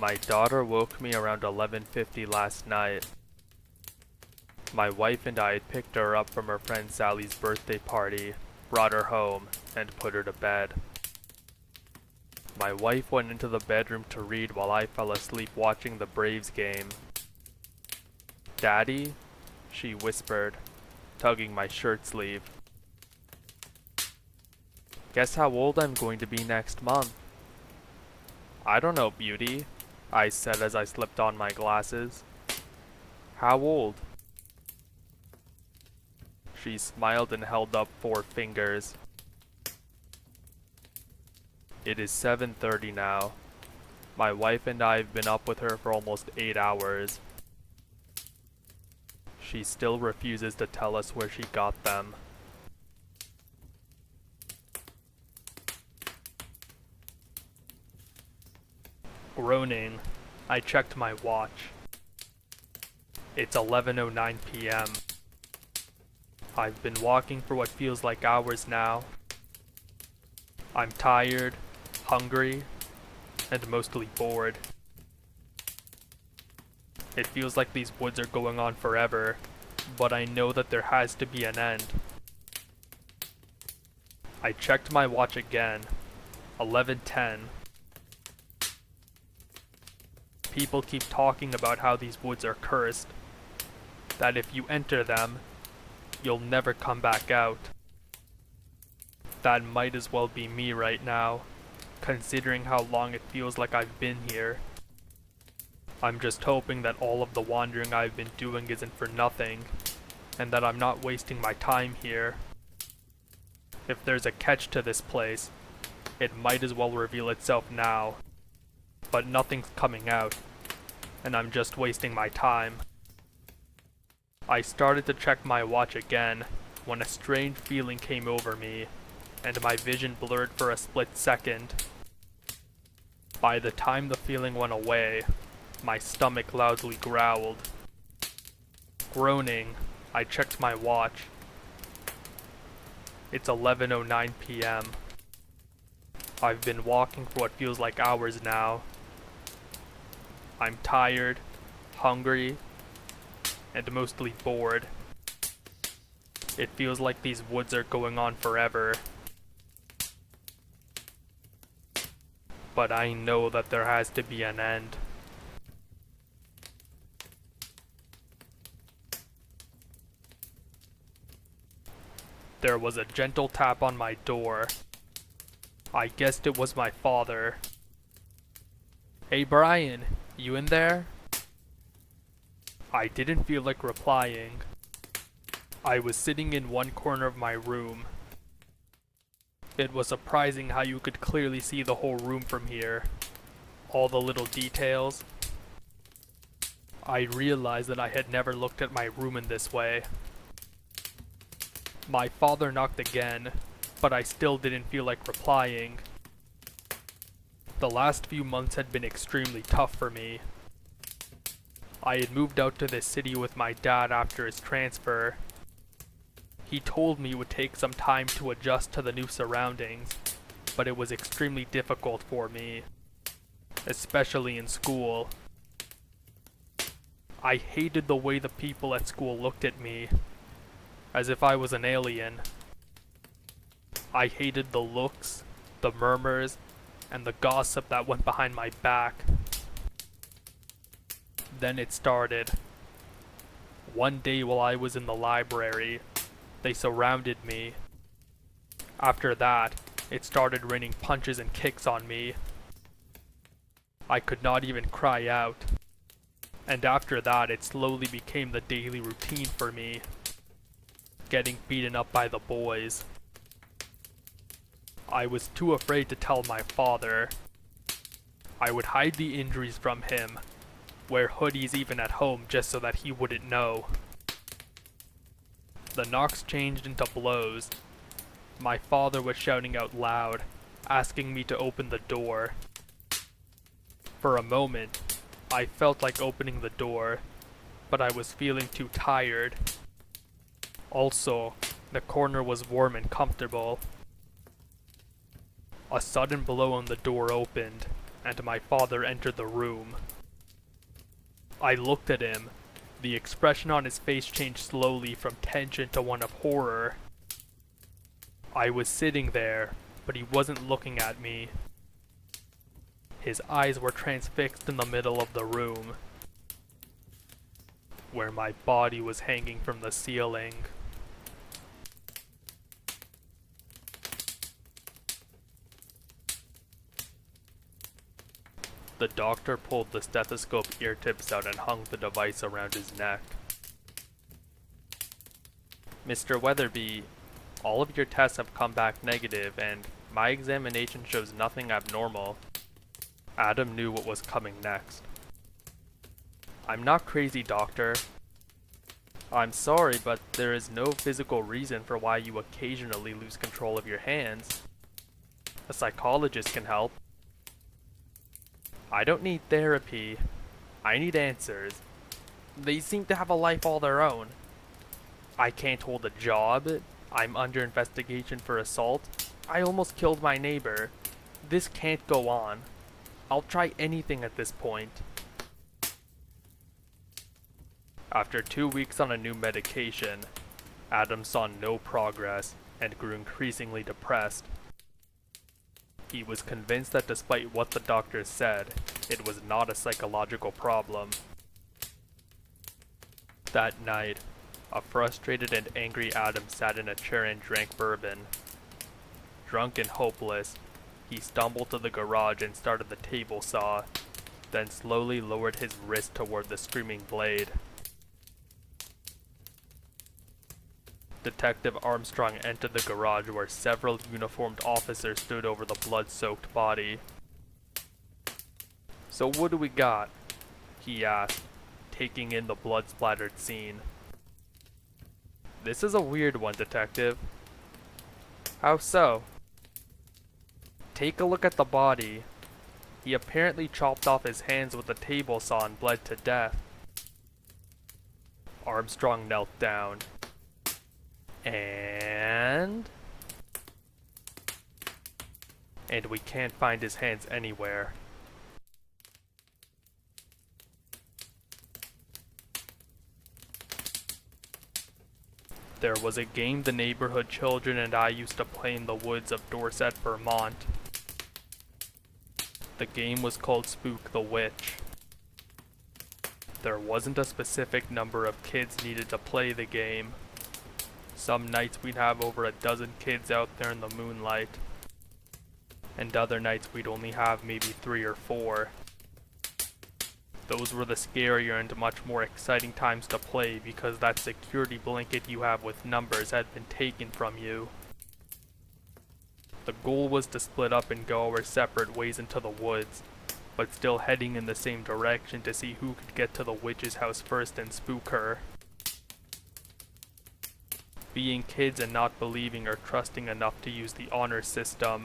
My daughter woke me around 11:50 last night. My wife and I had picked her up from her friend Sally's birthday party, brought her home, and put her to bed. My wife went into the bedroom to read while I fell asleep watching the Braves game. "Daddy?" she whispered, tugging my shirt sleeve. "Guess how old I'm going to be next month?" "I don't know, beauty," I said as I slipped on my glasses. "How old?" She smiled and held up 4 fingers. It is 7:30 now. My wife and I have been up with her for almost 8 hours. She still refuses to tell us where she got them. Groaning, I checked my watch. It's 11:09 p.m. I've been walking for what feels like hours now. I'm tired, hungry, and mostly bored. It feels like these woods are going on forever, but I know that there has to be an end. I checked my watch again. 11:10. People keep talking about how these woods are cursed, that if you enter them, you'll never come back out. That might as well be me right now, considering how long it feels like I've been here. I'm just hoping that all of the wandering I've been doing isn't for nothing, and that I'm not wasting my time here. If there's a catch to this place, it might as well reveal itself now. But nothing's coming out, and I'm just wasting my time. I started to check my watch again, when a strange feeling came over me, and my vision blurred for a split second. By the time the feeling went away, my stomach loudly growled. Groaning, I checked my watch. It's 11:09 p.m. I've been walking for what feels like hours now. I'm tired, hungry, and mostly bored. It feels like these woods are going on forever. But I know that there has to be an end. There was a gentle tap on my door. I guessed it was my father. "Hey Brian, you in there?" I didn't feel like replying. I was sitting in one corner of my room. It was surprising how you could clearly see the whole room from here. All the little details. I realized that I had never looked at my room in this way. My father knocked again, but I still didn't feel like replying. The last few months had been extremely tough for me. I had moved out to this city with my dad after his transfer. He told me it would take some time to adjust to the new surroundings, but it was extremely difficult for me, especially in school. I hated the way the people at school looked at me, as if I was an alien. I hated the looks, the murmurs, and the gossip that went behind my back. Then it started. One day while I was in the library, they surrounded me. After that, it started raining punches and kicks on me. I could not even cry out. And after that, it slowly became the daily routine for me, getting beaten up by the boys. I was too afraid to tell my father. I would hide the injuries from him, wear hoodies even at home just so that he wouldn't know. The knocks changed into blows. My father was shouting out loud, asking me to open the door. For a moment, I felt like opening the door, but I was feeling too tired. Also, the corner was warm and comfortable. A sudden blow on the door opened, and my father entered the room. I looked at him. The expression on his face changed slowly from tension to one of horror. I was sitting there, but he wasn't looking at me. His eyes were transfixed in the middle of the room, where my body was hanging from the ceiling. The doctor pulled the stethoscope ear tips out and hung the device around his neck. Mr. Weatherby, all of your tests have come back negative, and my examination shows nothing abnormal. Adam knew what was coming next. I'm not crazy, doctor. I'm sorry, but there is no physical reason for why you occasionally lose control of your hands. A psychologist can help. I don't need therapy. I need answers. They seem to have a life all their own. I can't hold a job. I'm under investigation for assault. I almost killed my neighbor. This can't go on. I'll try anything at this point. After 2 weeks on a new medication, Adam saw no progress and grew increasingly depressed. He was convinced that despite what the doctors said, it was not a psychological problem. That night, a frustrated and angry Adam sat in a chair and drank bourbon. Drunk and hopeless, he stumbled to the garage and started the table saw, then slowly lowered his wrist toward the screaming blade. Detective Armstrong entered the garage where several uniformed officers stood over the blood-soaked body. "So what do we got?" he asked, taking in the blood-splattered scene. "This is a weird one, Detective." "How so?" "Take a look at the body. He apparently chopped off his hands with a table saw and bled to death." Armstrong knelt down. And we can't find his hands anywhere. There was a game the neighborhood children and I used to play in the woods of Dorset, Vermont. The game was called Spook the Witch. There wasn't a specific number of kids needed to play the game. Some nights we'd have over a dozen kids out there in the moonlight, and other nights we'd only have maybe 3 or 4. Those were the scarier and much more exciting times to play because that security blanket you have with numbers had been taken from you. The goal was to split up and go our separate ways into the woods, but still heading in the same direction to see who could get to the witch's house first and spook her. Being kids and not believing or trusting enough to use the honor system,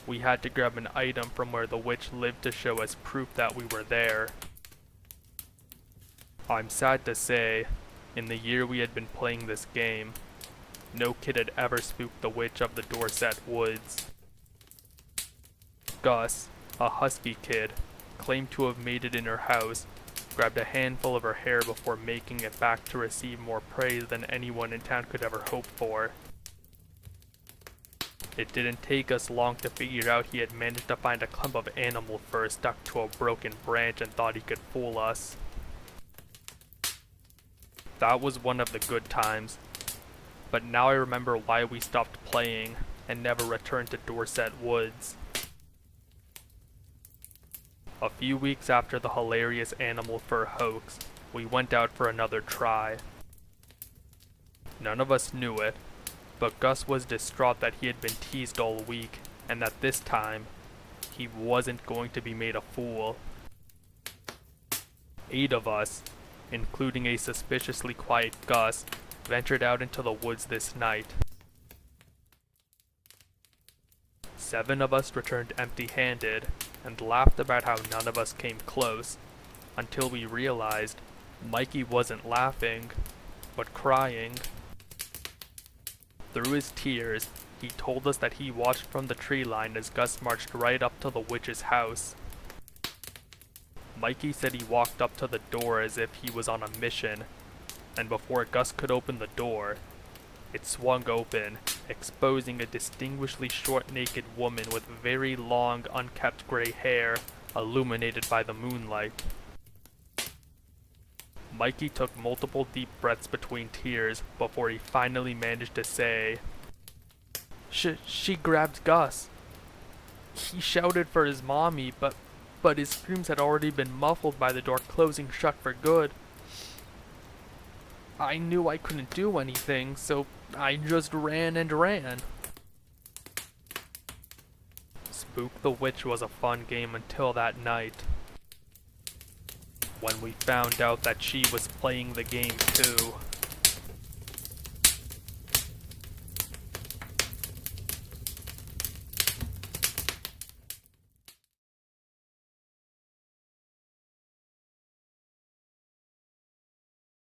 we had to grab an item from where the witch lived to show us proof that we were there. I'm sad to say, in the year we had been playing this game, no kid had ever spooked the witch of the Dorset woods. Gus, a husky kid, claimed to have made it in her house, grabbed a handful of her hair before making it back to receive more praise than anyone in town could ever hope for. It didn't take us long to figure out he had managed to find a clump of animal fur stuck to a broken branch and thought he could fool us. That was one of the good times, but now I remember why we stopped playing and never returned to Dorset Woods. A few weeks after the hilarious animal fur hoax, we went out for another try. None of us knew it, but Gus was distraught that he had been teased all week, and that this time, he wasn't going to be made a fool. 8 of us, including a suspiciously quiet Gus, ventured out into the woods this night. 7 of us returned empty-handed, and laughed about how none of us came close, until we realized Mikey wasn't laughing, but crying. Through his tears, he told us that he watched from the tree line as Gus marched right up to the witch's house, Mikey said he walked up to the door as if he was on a mission, and before Gus could open the door, it swung open, exposing a distinguishedly short naked woman with very long, unkempt gray hair, illuminated by the moonlight. Mikey took multiple deep breaths between tears before he finally managed to say, She grabbed Gus. He shouted for his mommy, but his screams had already been muffled by the door closing shut for good. I knew I couldn't do anything, so I just ran and ran. Spook the Witch was a fun game until that night, when we found out that she was playing the game too.